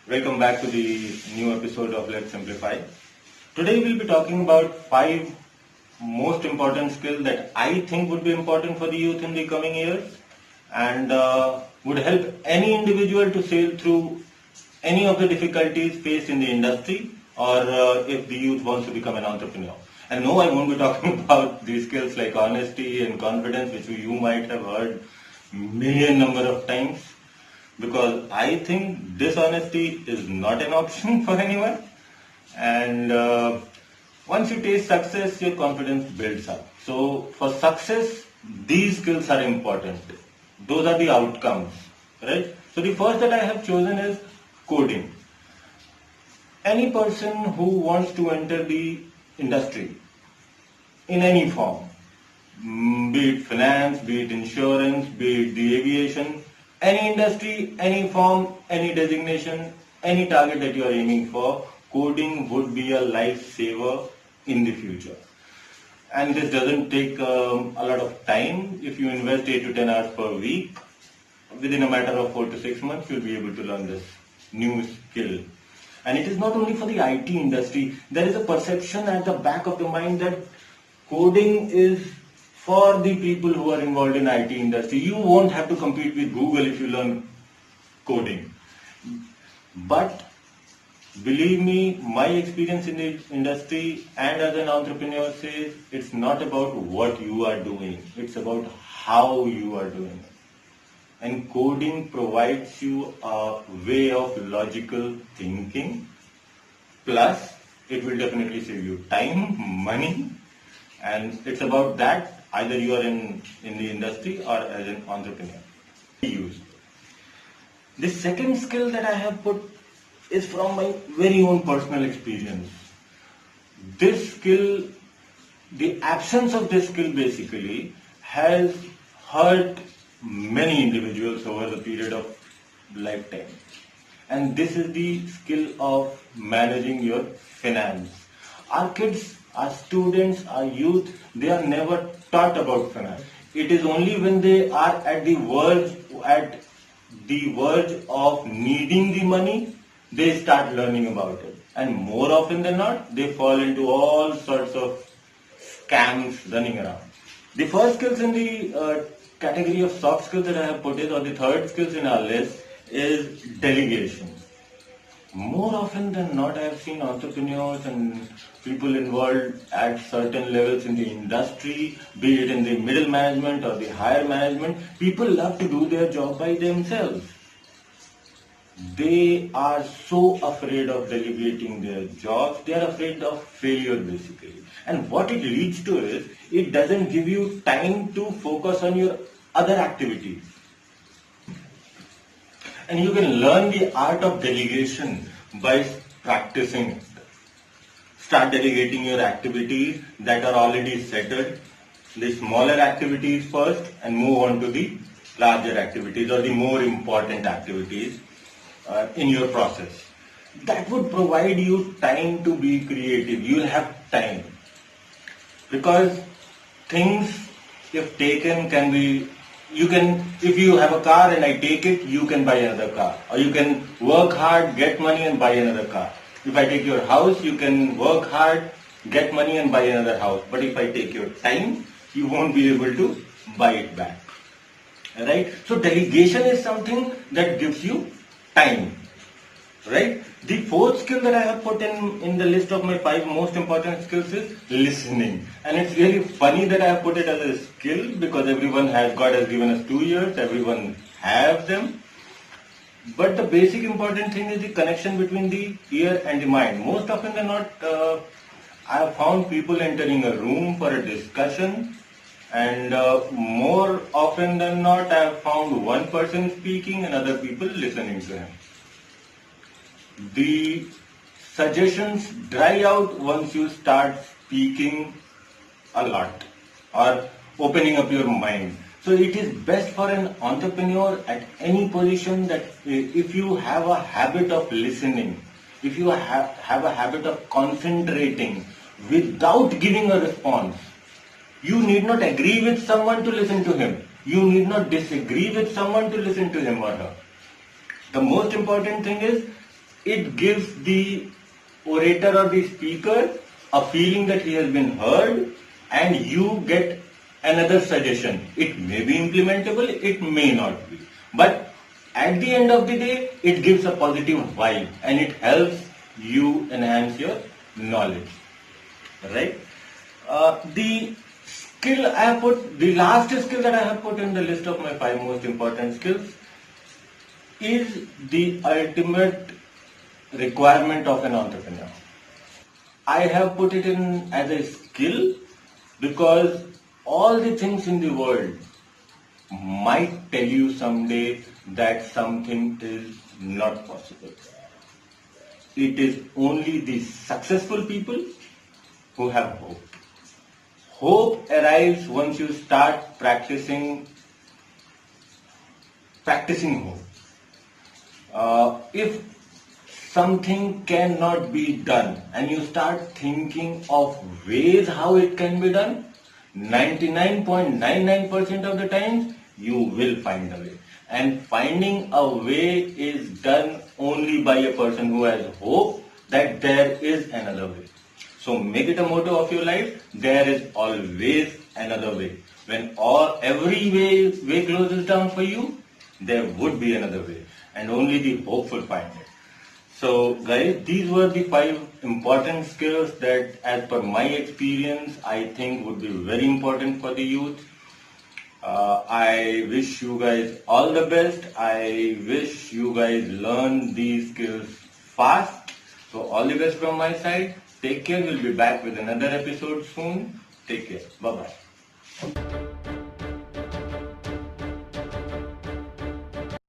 Welcome back to the new episode of Let's Simplify. Today we'll be talking about 5 most important skills that I think would be important for the youth in the coming years and would help any individual to sail through any of the difficulties faced in the industry or if the youth wants to become an entrepreneur. And no, I won't be talking about these skills like honesty and confidence, which you might have heard million number of times, because I think dishonesty is not an option for anyone. And once you taste success, your confidence builds up. So for success, these skills are important. Those are the outcomes, right? So the first that I have chosen is coding. Any person who wants to enter the industry in any form, be it finance, be it insurance, be it the aviation, any industry, any form, any designation, any target that you are aiming for, coding would be a lifesaver in the future. And this doesn't take a lot of time. If you invest 8 to 10 hours per week, within a matter of 4 to 6 months, you'll be able to learn this new skill. And it is not only for the IT industry. There is a perception at the back of the mind that coding is for the people who are involved in IT industry. You won't have to compete with Google if you learn coding. But believe me, my experience in the industry and as an entrepreneur says, it's not about what you are doing. It's about how you are doing it. And coding provides you a way of logical thinking. Plus, it will definitely save you time, money. And it's about that, either you are in the industry or as an entrepreneur. Use. The second skill that I have put is from my very own personal experience. This skill, the absence of this skill basically has hurt many individuals over the period of lifetime. And this is the skill of managing your finance. Our kids, our students, our youth, they are never taught about finance. It is only when they are at the verge of needing the money, they start learning about it. And more often than not, they fall into all sorts of scams running around. The first skills in the category of soft skills that I have put is, or the third skills in our list, is delegation. More often than not, I have seen entrepreneurs and people involved at certain levels in the industry, be it in the middle management or the higher management, people love to do their job by themselves. They are so afraid of delegating their jobs, they are afraid of failure basically. And what it leads to is, it doesn't give you time to focus on your other activities. And you can learn the art of delegation by practicing it. Start delegating your activities that are already settled, the smaller activities first, and move on to the larger activities or the more important activities in your process. That would provide you time to be creative. You will have time. Because things, if taken, can be, if you have a car and I take it, you can buy another car. Or you can work hard, get money and buy another car. If I take your house, you can work hard, get money and buy another house. But if I take your time, you won't be able to buy it back. Right? So delegation is something that gives you time. Right? The fourth skill that I have put in the list of my 5 most important skills is listening. And it's really funny that I have put it as a skill because God has given us 2 ears, everyone has them. But the basic important thing is the connection between the ear and the mind. Most often than not, I have found people entering a room for a discussion, and more often than not, I have found one person speaking and other people listening to him. The suggestions dry out once you start speaking a lot or opening up your mind. So it is best for an entrepreneur at any position that if you have a habit of listening, if you have a habit of concentrating without giving a response, you need not agree with someone to listen to him. You need not disagree with someone to listen to him or her. The most important thing is, it gives the orator or the speaker a feeling that he has been heard, and you get another suggestion. It may be implementable, it may not be. But at the end of the day, it gives a positive vibe and it helps you enhance your knowledge. Right? The last skill that I have put in the list of my 5 most important skills is the ultimate requirement of an entrepreneur. I have put it in as a skill because all the things in the world might tell you someday that something is not possible. It is only the successful people who have hope. Hope arrives once you start practicing hope. If something cannot be done and you start thinking of ways how it can be done, 99.99% of the times you will find a way. And finding a way is done only by a person who has hope that there is another way. So make it a motto of your life, there is always another way. When every way closes down for you, there would be another way. And only the hopeful find it. So guys, these were the 5 important skills that as per my experience, I think would be very important for the youth. I wish you guys all the best. I wish you guys learn these skills fast. So all the best from my side. Take care. We'll be back with another episode soon. Take care. Bye-bye.